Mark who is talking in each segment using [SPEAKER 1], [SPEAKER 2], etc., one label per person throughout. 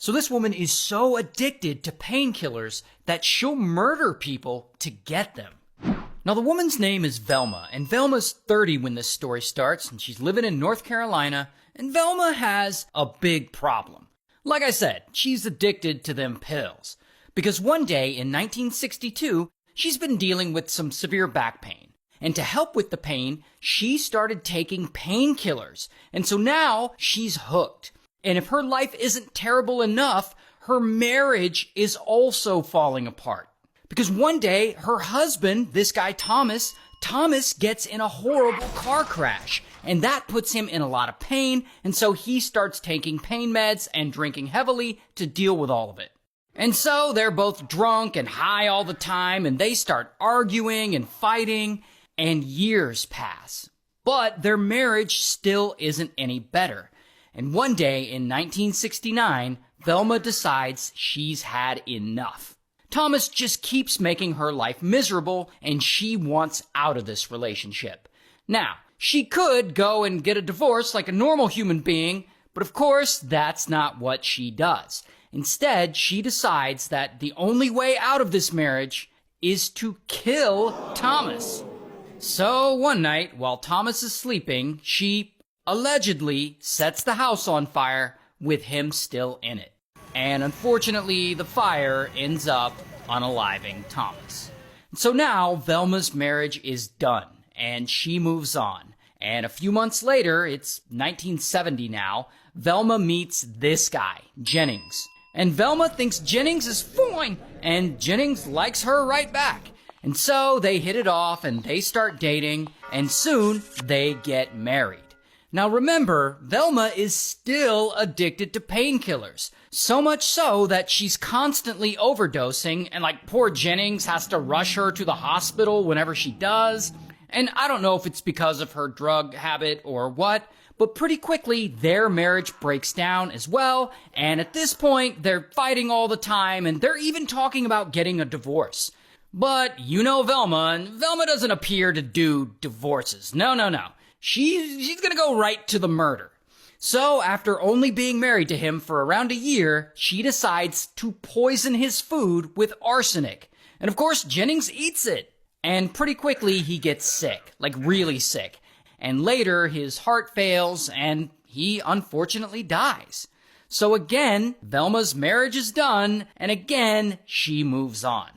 [SPEAKER 1] So this woman is so addicted to painkillers that she'll murder people to get them. Now the woman's name is Velma, and Velma's 30 when this story starts, and she's living in North Carolina, and Velma has a big problem. Like I said, she's addicted to them pills. Because one day in 1962, she's been dealing with some severe back pain. And to help with the pain, she started taking painkillers. And so now she's hooked. And if her life isn't terrible enough, her marriage is also falling apart. Because one day, her husband, this guy Thomas gets in a horrible car crash. And that puts him in a lot of pain. And so he starts taking pain meds and drinking heavily to deal with all of it. And so they're both drunk and high all the time. And they start arguing and fighting. And years pass. But their marriage still isn't any better. And one day in 1969, Velma decides she's had enough. Thomas just keeps making her life miserable, and she wants out of this relationship. Now, she could go and get a divorce like a normal human being, but of course, that's not what she does. Instead, she decides that the only way out of this marriage is to kill Thomas. So one night, while Thomas is sleeping, she allegedly sets the house on fire with him still in it. And unfortunately, the fire ends up unaliving Thomas. So now, Velma's marriage is done, and she moves on. And a few months later, it's 1970 now, Velma meets this guy, Jennings. And Velma thinks Jennings is fine, and Jennings likes her right back. And so they hit it off, and they start dating, and soon they get married. Now remember, Velma is still addicted to painkillers. So much so that she's constantly overdosing, and poor Jennings has to rush her to the hospital whenever she does. And I don't know if it's because of her drug habit or what, but pretty quickly their marriage breaks down as well. And at this point, they're fighting all the time, and they're even talking about getting a divorce. But you know Velma, and Velma doesn't appear to do divorces. No. She's gonna go right to the murder. So after only being married to him for around a year, she decides to poison his food with arsenic. And of course, Jennings eats it. And pretty quickly he gets sick, really sick. And later his heart fails and he unfortunately dies. So again, Velma's marriage is done, and again, she moves on.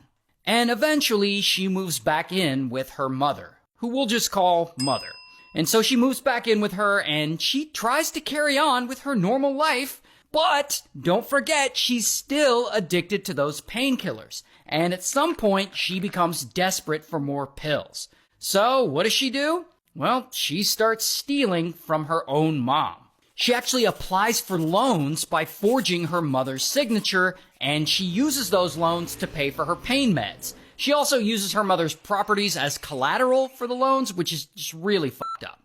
[SPEAKER 1] And eventually she moves back in with her mother, who we'll just call Mother. And so she moves back in with her, and she tries to carry on with her normal life, but don't forget she's still addicted to those painkillers. And at some point, she becomes desperate for more pills. So what does she do? Well, she starts stealing from her own mom. She actually applies for loans by forging her mother's signature, and she uses those loans to pay for her pain meds. She also uses her mother's properties as collateral for the loans, which is just really fucked up.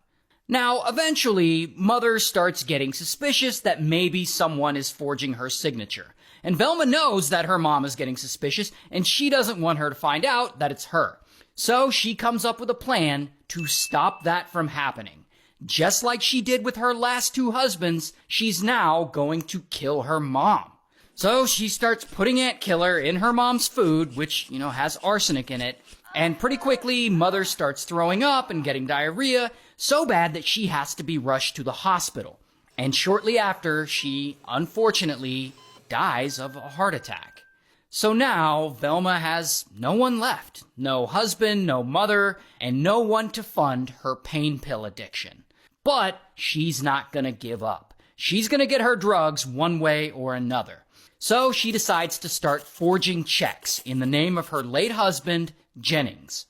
[SPEAKER 1] Now, eventually, Mother starts getting suspicious that maybe someone is forging her signature. And Velma knows that her mom is getting suspicious, and she doesn't want her to find out that it's her. So she comes up with a plan to stop that from happening. Just like she did with her last two husbands, she's now going to kill her mom. So she starts putting Aunt Killer in her mom's food, which, has arsenic in it. And pretty quickly, Mother starts throwing up and getting diarrhea, so bad that she has to be rushed to the hospital. And shortly after, she, unfortunately, dies of a heart attack. So now, Velma has no one left. No husband, no mother, and no one to fund her pain pill addiction. But she's not gonna give up. She's gonna get her drugs one way or another. So she decides to start forging checks in the name of her late husband, Jennings.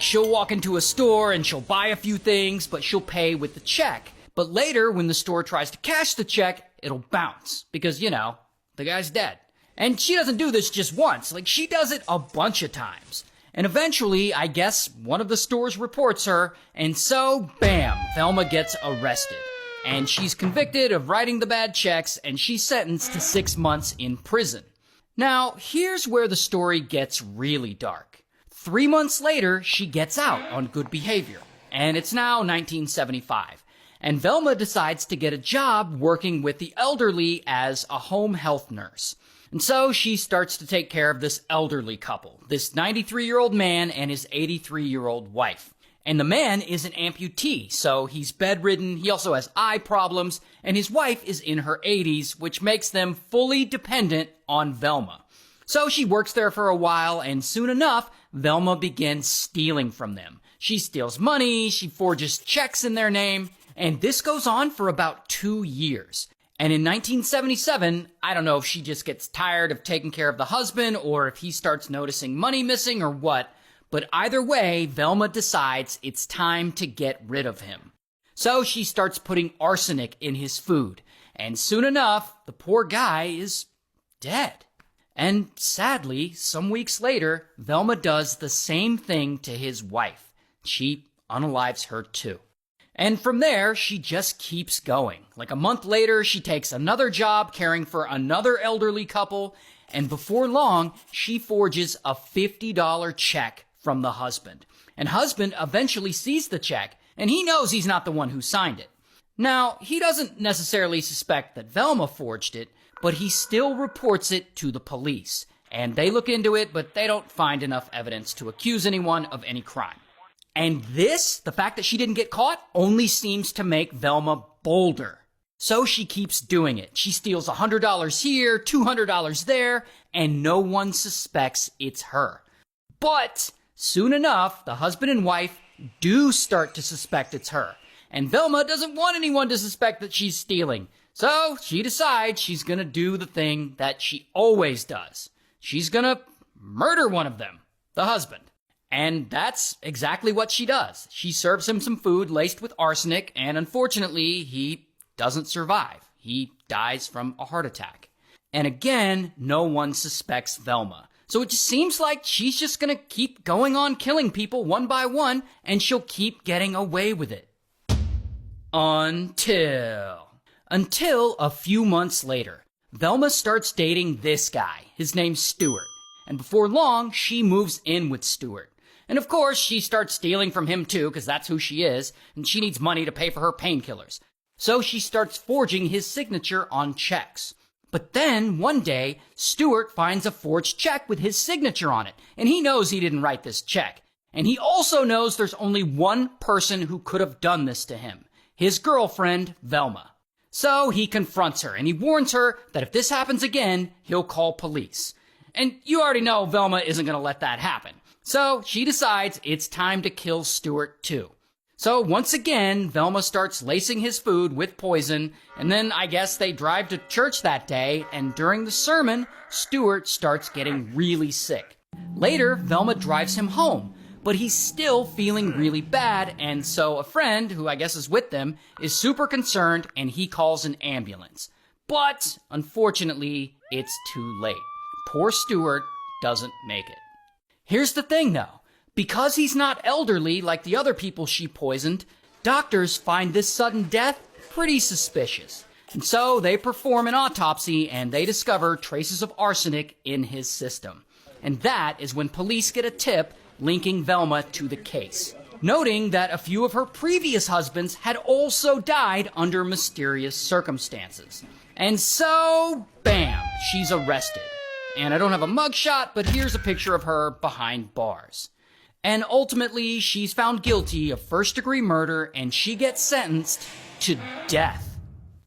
[SPEAKER 1] She'll walk into a store and she'll buy a few things, but she'll pay with the check. But later, when the store tries to cash the check, it'll bounce. Because, the guy's dead. And she doesn't do this just once. She does it a bunch of times. And eventually, I guess, one of the stores reports her, and so, bam, Velma gets arrested. And she's convicted of writing the bad checks, and she's sentenced to 6 months in prison. Now, here's where the story gets really dark. 3 months later, she gets out on good behavior. And it's now 1975. And Velma decides to get a job working with the elderly as a home health nurse. And so she starts to take care of this elderly couple, this 93-year-old man and his 83-year-old wife. And the man is an amputee, so he's bedridden, he also has eye problems, and his wife is in her 80s, which makes them fully dependent on Velma. So she works there for a while, and soon enough, Velma begins stealing from them. She steals money, she forges checks in their name, and this goes on for about 2 years. And in 1977, I don't know if she just gets tired of taking care of the husband or if he starts noticing money missing or what, but either way, Velma decides it's time to get rid of him. So she starts putting arsenic in his food, and soon enough, the poor guy is dead. And sadly, some weeks later, Velma does the same thing to his wife. She unalives her too. And from there, she just keeps going. Like a month later, she takes another job caring for another elderly couple, and before long, she forges a $50 check from the husband. And husband eventually sees the check, and he knows he's not the one who signed it. Now, he doesn't necessarily suspect that Velma forged it, but he still reports it to the police. And they look into it, but they don't find enough evidence to accuse anyone of any crime. And this, the fact that she didn't get caught, only seems to make Velma bolder. So she keeps doing it. She steals $100 here, $200 there, and no one suspects it's her. But soon enough, the husband and wife do start to suspect it's her. And Velma doesn't want anyone to suspect that she's stealing. So she decides she's gonna do the thing that she always does. She's gonna murder one of them, the husband. And that's exactly what she does. She serves him some food laced with arsenic, and unfortunately, he doesn't survive. He dies from a heart attack. And again, no one suspects Velma. So it just seems like she's just gonna keep going on killing people one by one, and she'll keep getting away with it. Until a few months later, Velma starts dating this guy. His name's Stuart. And before long, she moves in with Stuart. And of course, she starts stealing from him too, because that's who she is, and she needs money to pay for her painkillers. So she starts forging his signature on checks. But then, one day, Stuart finds a forged check with his signature on it, and he knows he didn't write this check. And he also knows there's only one person who could have done this to him, his girlfriend, Velma. So he confronts her, and he warns her that if this happens again, he'll call police. And you already know Velma isn't going to let that happen. So she decides it's time to kill Stuart too. So once again, Velma starts lacing his food with poison, and then I guess they drive to church that day, and during the sermon, Stuart starts getting really sick. Later, Velma drives him home, but he's still feeling really bad, and so a friend, who I guess is with them, is super concerned, and he calls an ambulance. But, unfortunately, it's too late. Poor Stuart doesn't make it. Here's the thing, though. Because he's not elderly like the other people she poisoned, doctors find this sudden death pretty suspicious. And so they perform an autopsy and they discover traces of arsenic in his system. And that is when police get a tip linking Velma to the case, noting that a few of her previous husbands had also died under mysterious circumstances. And so, bam, she's arrested. And I don't have a mugshot, but here's a picture of her behind bars. And ultimately, she's found guilty of first-degree murder, and she gets sentenced to death.